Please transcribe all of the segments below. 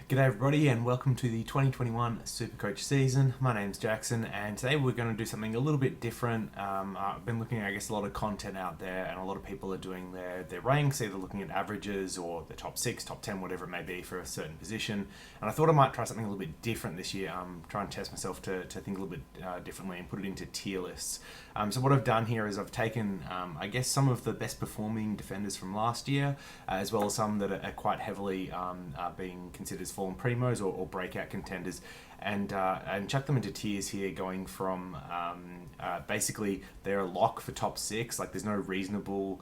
G'day everybody and welcome to the 2021 Supercoach season. My name's Jackson and today we're going to do something a little bit different. I've been looking at a lot of content out there and a lot of people are doing their ranks, either looking at averages or the top 6, top 10, whatever it may be for a certain position. And I thought I might try something a little bit different this year, try and test myself to think a little bit differently and put it into tier lists. So what I've done here is I've taken, some of the best performing defenders from last year, as well as some that are quite heavily being considered as fallen primos or breakout contenders, and chuck them into tiers here, going from basically they're a lock for top 6, like there's no reasonable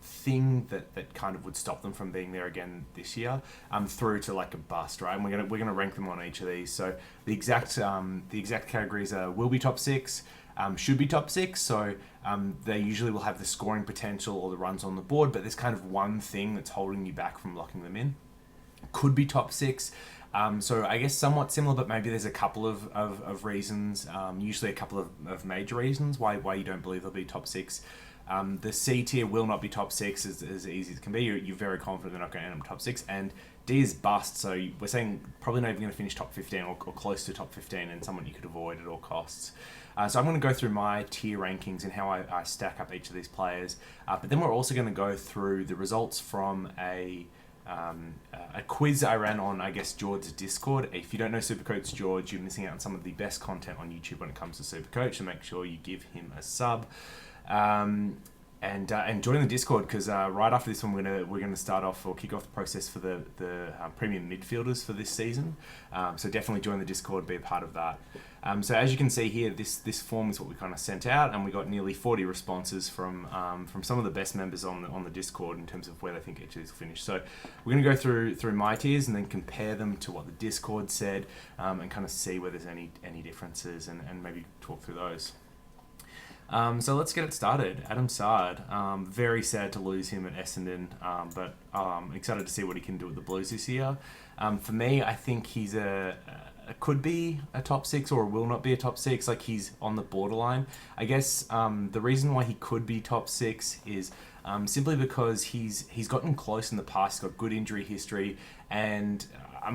thing that kind of would stop them from being there again this year, through to like a bust, right? And we're gonna rank them on each of these. So the exact categories are will be top 6. Should be top 6, so they usually will have the scoring potential or the runs on the board, but there's kind of one thing that's holding you back from locking them in. Could be top 6, so I guess somewhat similar, but maybe there's a couple of reasons, usually a couple of major reasons why you don't believe they'll be top 6. The C tier will not be top 6 as easy as it can be. You're very confident they're not going to end up top 6, and D is bust, so we're saying probably not even going to finish top 15 or close to top 15, and someone you could avoid at all costs. So I'm going to go through my tier rankings and how I stack up each of these players, but then we're also going to go through the results from a quiz I ran on, George's Discord. If you don't know Supercoach George, you're missing out on some of the best content on YouTube when it comes to Supercoach, so make sure you give him a sub. And join the Discord, because right after this one we're gonna start off or kick off the process for the premium midfielders for this season. So definitely join the Discord, be a part of that. So as you can see here, this form is what we kind of sent out, and we got nearly 40 responses from some of the best members on the Discord in terms of where they think each of these will finish. So we're gonna go through my tiers and then compare them to what the Discord said, and kind of see where there's any differences and maybe talk through those. So let's get it started. Adam Sard, very sad to lose him at Essendon, but excited to see what he can do with the Blues this year. For me, I think he's could be a top 6 or will not be a top 6. Like, he's on the borderline. I guess the reason why he could be top 6 is simply because he's gotten close in the past. He's got good injury history, and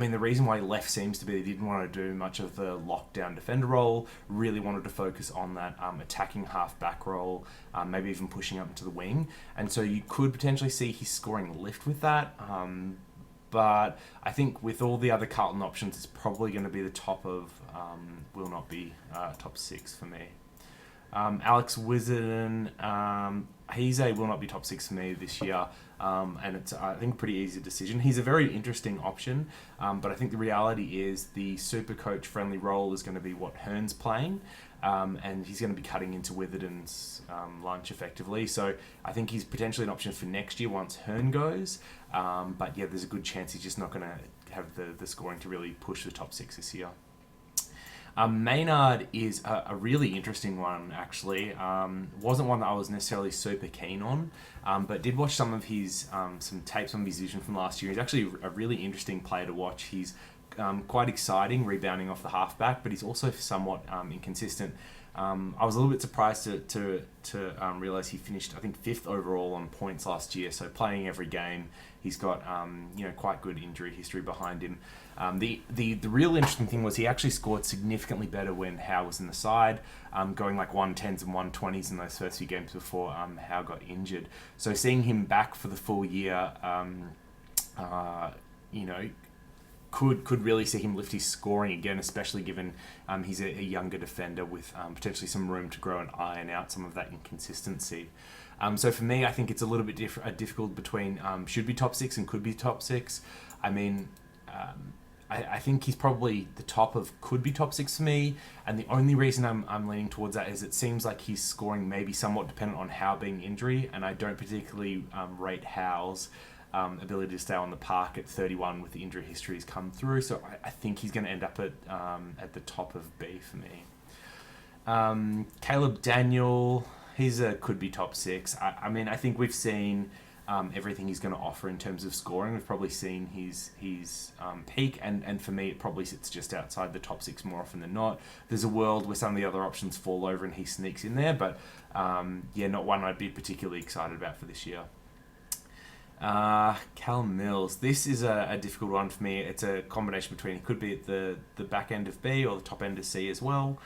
the reason why he left seems to be he didn't want to do much of the lockdown defender role, really wanted to focus on that attacking half-back role, maybe even pushing up into the wing. And so you could potentially see his scoring lift with that. But I think with all the other Carlton options, it's probably going to be the top of, will not be top 6 for me. Alex Wizarden, he's a will not be top 6 for me this year, and it's, I think, a pretty easy decision. He's a very interesting option, but I think the reality is the Supercoach friendly role is going to be what Hearn's playing, and he's going to be cutting into Witherden's lunch effectively. So I think he's potentially an option for next year once Hearn goes, but yeah, there's a good chance he's just not going to have the scoring to really push the top 6 this year. Maynard is a really interesting one, actually. Wasn't one that I was necessarily super keen on, but did watch some of his some tapes on his vision from last year. He's actually a really interesting player to watch. He's quite exciting, rebounding off the halfback, but he's also somewhat inconsistent. I was a little bit surprised to realise he finished, I think, 5th overall on points last year. So playing every game, he's got quite good injury history behind him. The real interesting thing was he actually scored significantly better when Howe was in the side, going like 110s and 120s in those first few games before Howe got injured. So seeing him back for the full year, could really see him lift his scoring again, especially given he's a younger defender with potentially some room to grow and iron out some of that inconsistency. So for me, I think it's a little bit difficult between should be top 6 and could be top 6. I think he's probably the top of could be top 6 for me, and the only reason I'm leaning towards that is it seems like his scoring may be somewhat dependent on Howe being injury, and I don't particularly rate Howe's ability to stay on the park at 31 with the injury history has come through. So I think he's going to end up at the top of B for me. Caleb Daniel, he's could be top 6. I think we've seen everything he's going to offer in terms of scoring. We've probably seen his peak, and for me it probably sits just outside the top 6 more often than not. There's a world where some of the other options fall over and he sneaks in there, but not one I'd be particularly excited about for this year. Cal Mills. This is a difficult one for me. It's a combination between he could be at the back end of B or the top end of C as well.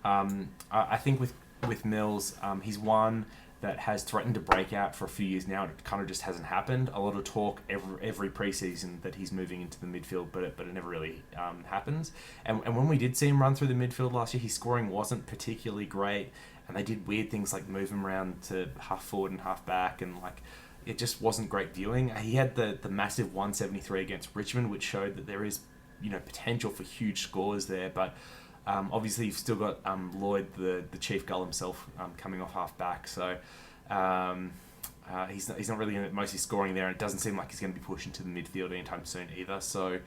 I think with Mills, he's one that has threatened to break out for a few years now. It kind of just hasn't happened. A lot of talk every preseason that he's moving into the midfield, but it never really happens. And when we did see him run through the midfield last year, his scoring wasn't particularly great, and they did weird things like move him around to half forward and half back, and like it just wasn't great viewing. He had the massive 173 against Richmond, which showed that there is potential for huge scores there, but obviously, you've still got Lloyd, the chief gull himself, coming off half back. So he's not really mostly scoring there, and it doesn't seem like he's going to be pushed into the midfield anytime soon either. So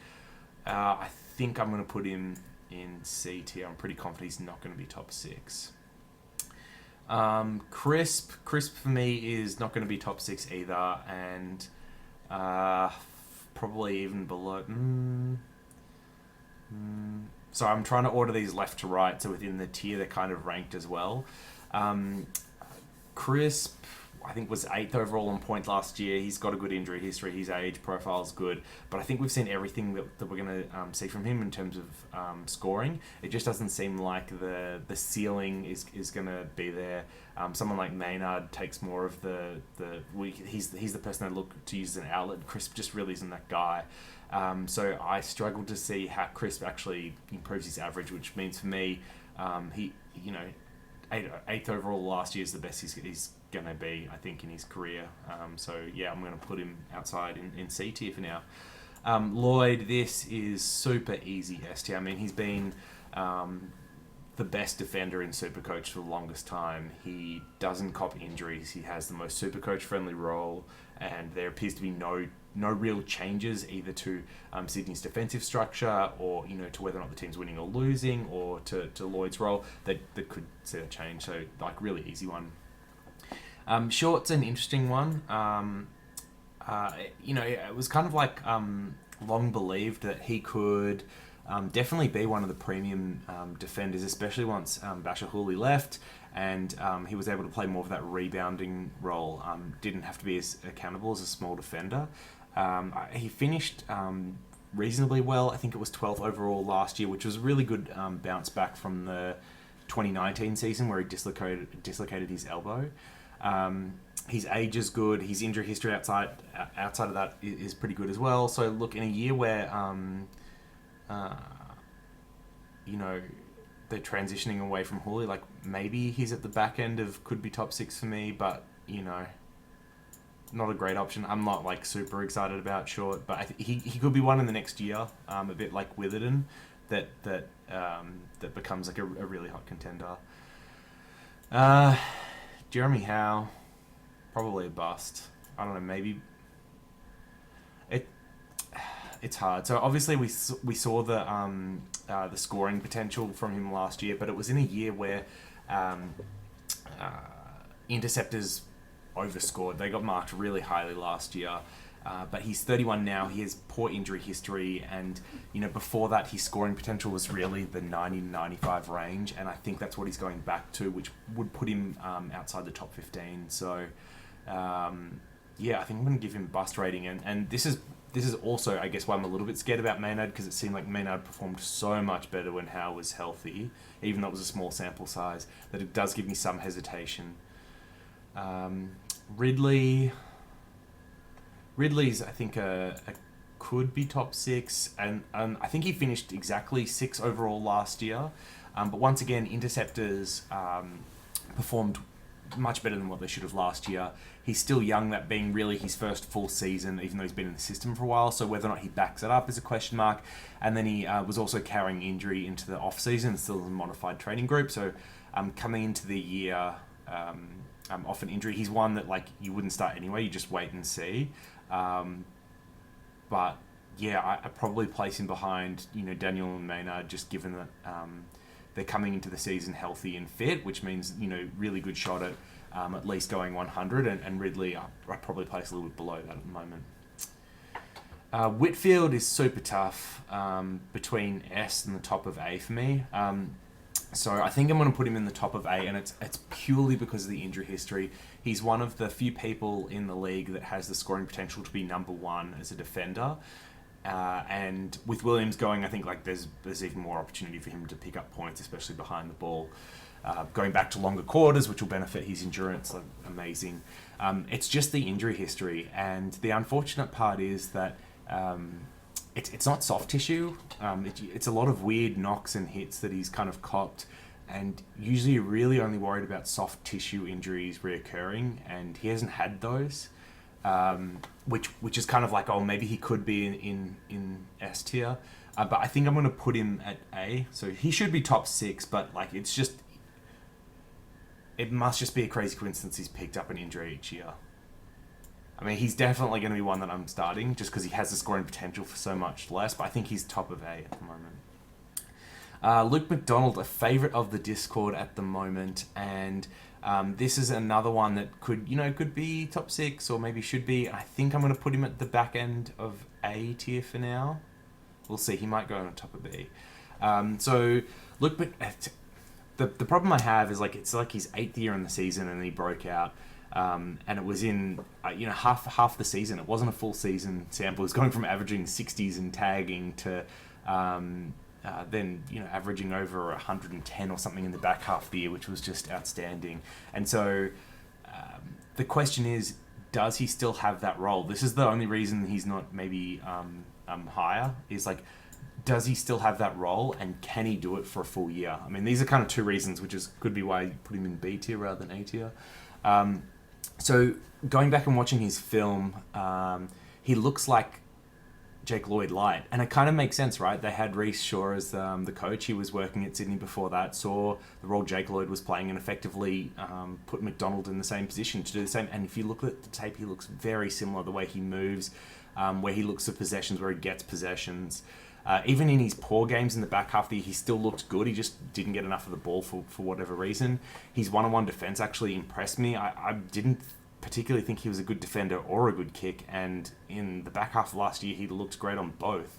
I think I'm going to put him in C tier. I'm pretty confident he's not going to be top 6. Crisp for me is not going to be top 6 either, and probably even below. So I'm trying to order these left to right, so within the tier they're kind of ranked as well. Crisp, I think, was 8th overall on point last year. He's got a good injury history. His age profile is good. But I think we've seen everything that we're going to see from him in terms of scoring. It just doesn't seem like the ceiling is going to be there. Someone like Maynard takes more of he's the person I look to use as an outlet. Crisp just really isn't that guy. So I struggle to see how Crisp actually improves his average, which means for me, he 8th overall last year is the best he's going to be, I think, in his career. So yeah, I'm going to put him outside in C tier for now. Lloyd, this is super easy S tier. I mean, he's been the best defender in Supercoach for the longest time. He doesn't cop injuries. He has the most Supercoach friendly role, and there appears to be no real changes either to Sydney's defensive structure or to whether or not the team's winning or losing, or to Lloyd's role that could see a change. So like really easy one. Short's an interesting one. It was kind of like long believed that he could definitely be one of the premium defenders, especially once Basher Hooley left and he was able to play more of that rebounding role. Didn't have to be as accountable as a small defender. He finished reasonably well. I think it was 12th overall last year, which was a really good bounce back from the 2019 season where he dislocated his elbow. His age is good. His injury history outside of that is pretty good as well. So look, in a year where they're transitioning away from Hooley, like maybe he's at the back end of could be top 6 for me, but not a great option. I'm not like super excited about Short, but he could be one in the next year. A bit like Witherden, that becomes like a really hot contender. Jeremy Howe, probably a bust. I don't know, maybe it's hard. So obviously we saw the scoring potential from him last year, but it was in a year where interceptors overscored. They got marked really highly last year. But he's 31 now. He has poor injury history, and before that, his scoring potential was really the 90-95 range, and I think that's what he's going back to, which would put him outside the top 15. So, I think I'm going to give him bust rating, and this is also, I guess, why I'm a little bit scared about Maynard, because it seemed like Maynard performed so much better when Howe was healthy, even though it was a small sample size, that it does give me some hesitation. Ridley's, I think, could be top 6, and I think he finished exactly 6 overall last year. But once again, interceptors performed much better than what they should have last year. He's still young, that being really his first full season, even though he's been in the system for a while, so whether or not he backs it up is a question mark. And then he was also carrying injury into the off-season, still in a modified training group, so coming into the year off an injury, he's one that like you wouldn't start anyway, you just wait and see. But yeah, I probably place him behind Daniel and Maynard, just given that they're coming into the season healthy and fit, which means really good shot at least going 100, and Ridley I probably place a little bit below that at the moment. Whitfield is super tough between S and the top of A for me. So I think I'm going to put him in the top of A, and it's purely because of the injury history. He's one of the few people in the league that has the scoring potential to be number one as a defender. And with Williams going, I think like there's even more opportunity for him to pick up points, especially behind the ball. Going back to longer quarters, which will benefit his endurance, like, amazing. It's just the injury history, and the unfortunate part is that it's not soft tissue. It's a lot of weird knocks and hits that he's kind of copped, and usually you're really only worried about soft tissue injuries reoccurring, and he hasn't had those. Which is kind of like, oh, maybe he could be in S tier, but I think I'm going to put him at A. So he should be top 6, but like it must just be a crazy coincidence he's picked up an injury each year. I mean, he's definitely going to be one that I'm starting just because he has the scoring potential for so much less, but I think he's top of A at the moment. Luke McDonald, a favourite of the Discord at the moment, and this is another one that could be top 6 or maybe should be. I think I'm going to put him at the back end of A tier for now. We'll see. He might go on top of B. So Luke, the problem I have is like it's like his 8th year in the season and he broke out. And it was in half the season. It wasn't a full season sample. It was going from averaging 60s and tagging to then averaging over 110 or something in the back half of the year, which was just outstanding. And so the question is, does he still have that role? This is the only reason he's not maybe higher, is like, does he still have that role, and can he do it for a full year? I mean, these are kind of two reasons, which could be why you put him in B tier rather than A tier. So going back and watching his film, he looks like Jake Lloyd light, and it kind of makes sense, right? They had Reece Shaw as the coach. He was working at Sydney before that, saw the role Jake Lloyd was playing, and effectively put McDonald in the same position to do the same. And if you look at the tape, he looks very similar, the way he moves, where he looks at possessions, where he gets possessions. Even in his poor games in the back half of the year, he still looked good. He just didn't get enough of the ball for whatever reason. His one-on-one defense actually impressed me. I didn't particularly think he was a good defender or a good kick, and in the back half of last year, he looked great on both.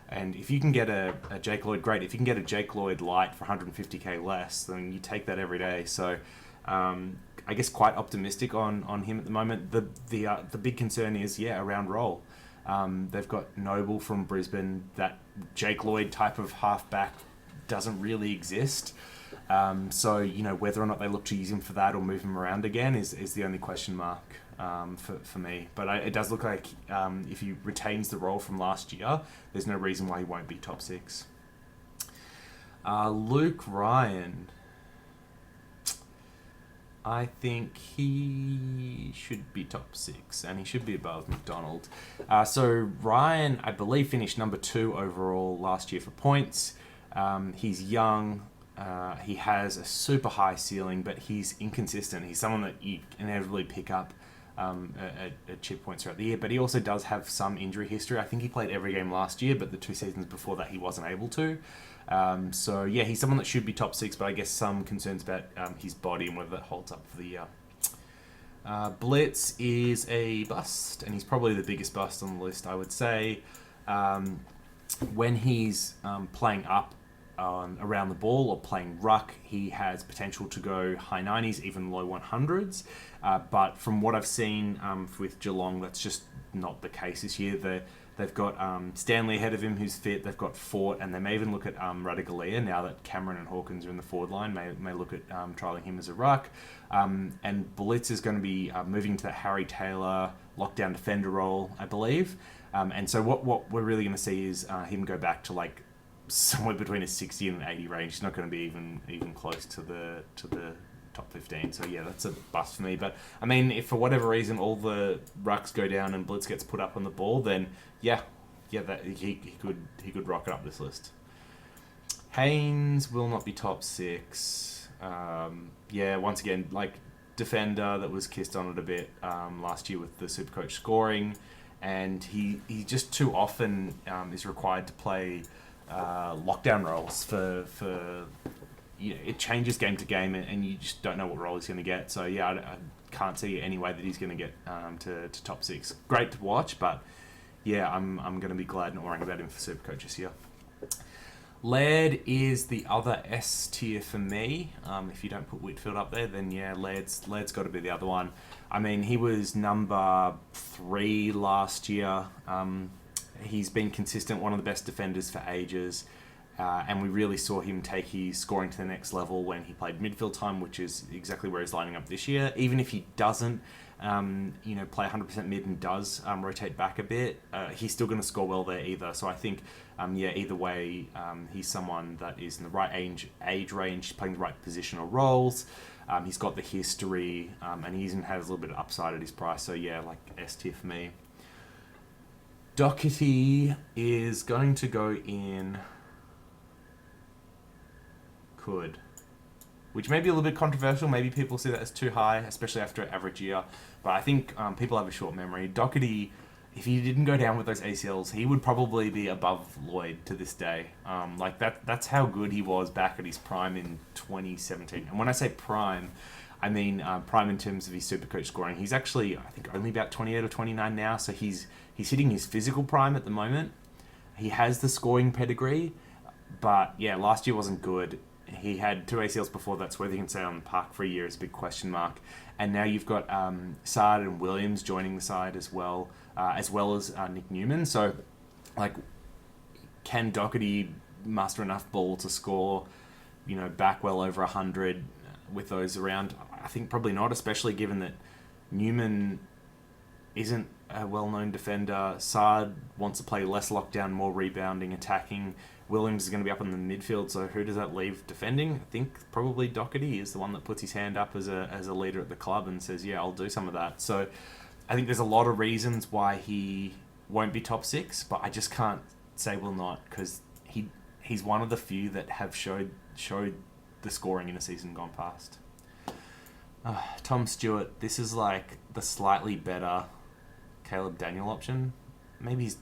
And if you can get a Jake Lloyd, great. If you can get a Jake Lloyd light for 150k less, then you take that every day. So I guess quite optimistic on him at the moment. The big concern is, around role. They've got Noble from Brisbane. That Jake Lloyd type of halfback doesn't really exist. So whether or not they look to use him for that or move him around again is the only question mark for me. But it does look like if he retains the role from last year, there's no reason why he won't be top 6. Luke Ryan. I think he should be top 6, and he should be above McDonald. So Ryan, I believe, finished number 2 overall last year for points. He's young. He has a super high ceiling, but he's inconsistent. He's someone that you inevitably pick up at chip points throughout the year, but he also does have some injury history. I think he played every game last year, but the 2 seasons before that he wasn't able to. So he's someone that should be top 6, but I guess some concerns about his body and whether that holds up for the year. Blitz is a bust, and he's probably the biggest bust on the list, I would say. When he's playing up around the ball or playing ruck, he has potential to go high 90s, even low 100s. But from what I've seen with Geelong, that's just not the case this year. They've got Stanley ahead of him, who's fit. They've got Fort, and they may even look at Radigalia now that Cameron and Hawkins are in the forward line. May look at trialling him as a ruck. And Blitz is going to be moving to that Harry Taylor lockdown defender role, I believe. And so what we're really going to see is him go back to like somewhere between a 60 and an 80 range. He's not going to be even close to the top 15. So that's a bust for me. But I mean, if for whatever reason all the rucks go down and Blitz gets put up on the ball, then that he could rocket up this list. Haynes will not be top 6. Once again, like defender that was kissed on it a bit last year with the Supercoach scoring, and he just too often is required to play lockdown roles for it changes game to game, and you just don't know what role he's going to get. So I can't see any way that he's going to get to top 6. Great to watch, but I'm going to be glad not worrying about him for Supercoach this year. Laird is the other S tier for me. If you don't put Whitfield up there, then yeah, Laird's got to be the other one. I mean, he was number 3 last year. He's been consistent, one of the best defenders for ages. And we really saw him take his scoring to the next level when he played midfield time, which is exactly where he's lining up this year. Even if he doesn't, play 100% mid and does rotate back a bit, he's still going to score well there either. So I think, either way, he's someone that is in the right age range, playing the right positional roles. He's got the history, and he even has a little bit of upside at his price. So yeah, like S tier for me. Doherty is going to go in... Could. Which may be a little bit controversial. Maybe people see that as too high, especially after an average year. But I think people have a short memory. Doherty, if he didn't go down with those ACLs, he would probably be above Lloyd to this day. That's how good he was back at his prime in 2017. And when I say prime, I mean prime in terms of his Supercoach scoring. He's actually, I think, only about 28 or 29 now. So he's hitting his physical prime at the moment. He has the scoring pedigree. But yeah, last year wasn't good. He had 2 ACLs before that, so whether he can stay on the park for a year is a big question mark. And now you've got Saad and Williams joining the side as well as Nick Newman. So, can Doherty muster enough ball to score, back well over 100 with those around? I think probably not, especially given that Newman isn't a well-known defender. Saad wants to play less lockdown, more rebounding, attacking. Williams is going to be up in the midfield, so who does that leave defending? I think probably Doherty is the one that puts his hand up as a leader at the club and says, yeah, I'll do some of that. So I think there's a lot of reasons why he won't be top 6, but I just can't say will not, because he's one of the few that have showed the scoring in a season gone past. Tom Stewart, this is like the slightly better Caleb Daniel option. Maybe he's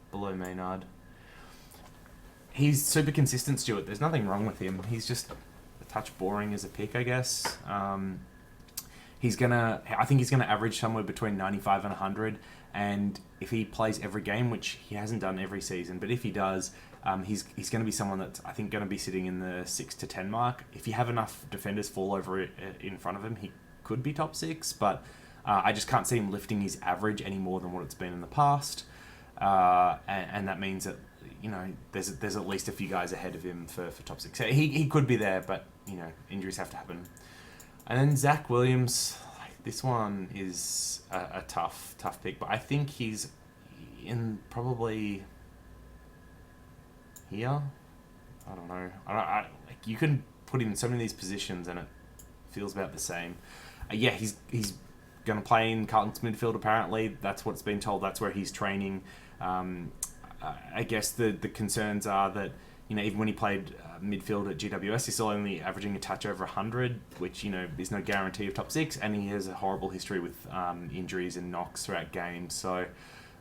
below Maynard. He's super consistent, Stewart. There's nothing wrong with him. He's just a touch boring as a pick, I guess. I think he's gonna average somewhere between 95 and 100. And if he plays every game, which he hasn't done every season, but if he does, he's going to be someone that's, I think, going to be sitting in the 6 to 10 mark. If you have enough defenders fall over in front of him, he could be top 6. But I just can't see him lifting his average any more than what it's been in the past. And that means that, there's at least a few guys ahead of him for top 6. So he could be there, but, injuries have to happen. And then Zach Williams, this one is a tough pick, but I think he's in probably here. I don't know. You can put him in so many of these positions and it feels about the same. He's going to play in Carlton's midfield apparently. That's what's been told. That's where he's training. I guess the concerns are that, even when he played midfield at GWS, he's still only averaging a touch over 100, which, is no guarantee of top 6, and he has a horrible history with injuries and knocks throughout games. So,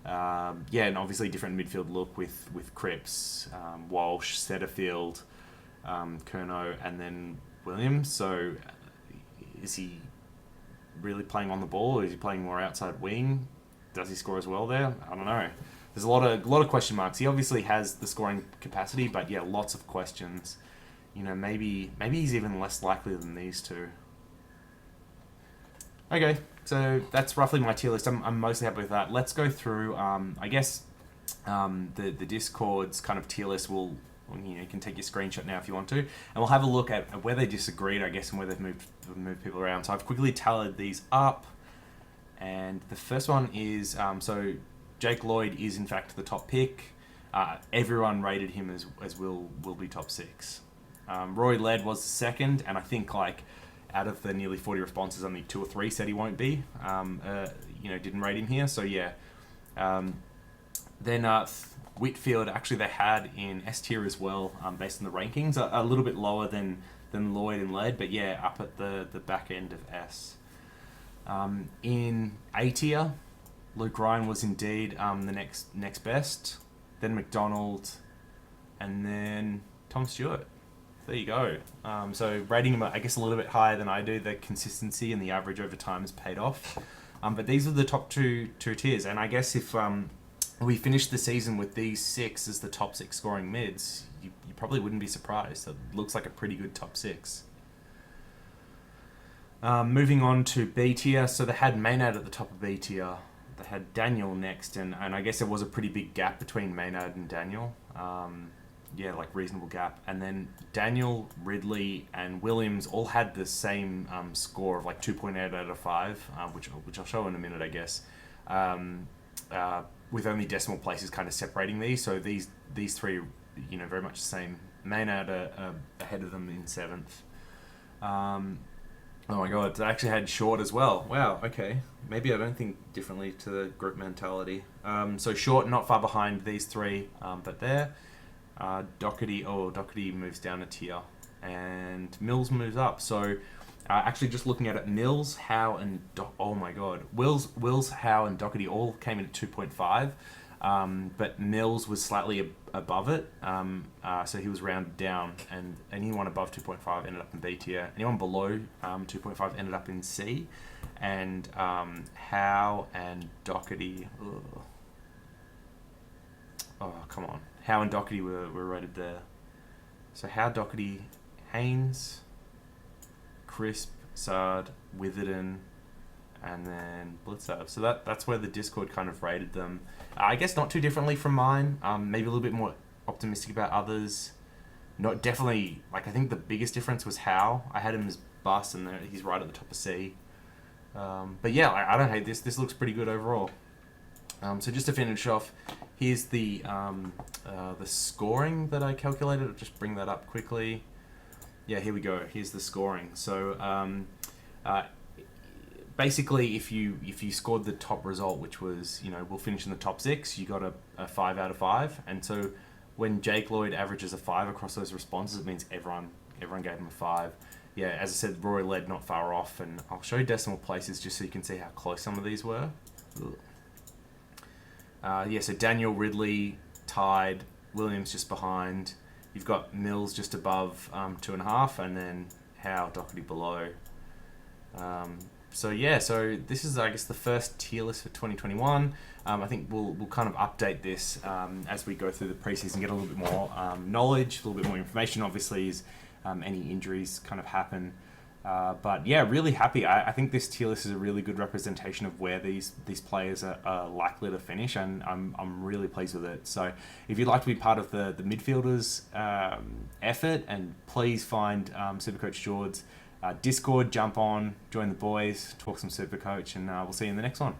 and obviously different midfield look with Cripps, Walsh, Setterfield, Curnow, and then Williams. So, is he really playing on the ball, or is he playing more outside wing? Does he score as well there? I don't know. There's a lot of question marks. He obviously has the scoring capacity, but yeah, lots of questions. Maybe he's even less likely than these two. Okay, so that's roughly my tier list. I'm mostly happy with that. Let's go through. The Discord's kind of tier list. You can take your screenshot now if you want to, and we'll have a look at where they disagreed, I guess, and where they've moved people around. So I've quickly tallied these up, and the first one is so. Jake Lloyd is in fact the top pick. Everyone rated him as will be top 6. Roy Laird was second, and I think out of the nearly 40 responses, only 2 or 3 said he won't be. Didn't rate him here. So yeah. Then Whitfield actually they had in S tier as well, based on the rankings, a little bit lower than Lloyd and Laird, but yeah, up at the back end of S. In A tier, Luke Ryan was indeed the next best, then McDonald, and then Tom Stewart. There you go. So rating him, I guess, a little bit higher than I do. The consistency and the average over time has paid off. But these are the top two tiers, and I guess if we finished the season with these 6 as the top 6 scoring mids, you probably wouldn't be surprised. It looks like a pretty good top 6. Moving on to B tier, so they had Maynard at the top of B tier. They had Daniel next, and I guess there was a pretty big gap between Maynard and Daniel. Yeah, like reasonable gap. And then Daniel, Ridley, and Williams all had the same score of like 2.8 out of 5, which I'll show in a minute, I guess. With only decimal places kind of separating these. So these 3, very much the same. Maynard ahead of them in 7th. Oh my god, they actually had Short as well. Wow, okay. Maybe I don't think differently to the group mentality. So Short not far behind these 3, but there. Doherty moves down a tier. And Mills moves up. So actually just looking at it, Mills, Howe, and oh my god. Wills, Howe, and Doherty all came in at 2.5. But Mills was slightly above it, so he was rounded down, and anyone above 2.5 ended up in B tier. Anyone below 2.5 ended up in C, and Howe and Doherty. Oh, come on. Howe and Doherty were rated there. So Howe, Doherty, Haynes, Crisp, Sard, Witherden, and then Blitzer. So that's where the Discord kind of rated them. I guess not too differently from mine. Maybe a little bit more optimistic about others. Not definitely, like I think the biggest difference was Howe. I had him as bus, and he's right at the top of C. But yeah, I don't hate this. This looks pretty good overall. So just to finish off, here's the scoring that I calculated. I'll just bring that up quickly. Yeah, here we go. Here's the scoring. So basically, if you scored the top result, which was, we'll finish in the top 6, you got a 5 out of 5. And so when Jake Lloyd averages a 5 across those responses, it means everyone gave him a 5. Yeah, as I said, Roy led not far off, and I'll show you decimal places just so you can see how close some of these were. So Daniel, Ridley tied, Williams just behind. You've got Mills just above 2.5, and then Howe, Doherty below. So this is, I guess, the first tier list for 2021. I think we'll kind of update this as we go through the preseason, get a little bit more knowledge, a little bit more information, obviously, as any injuries kind of happen. But yeah, really happy. I think this tier list is a really good representation of where these players are likely to finish, and I'm really pleased with it. So if you'd like to be part of the midfielders effort, and please find Supercoach George's Discord, jump on, join the boys, talk some Supercoach, and we'll see you in the next one.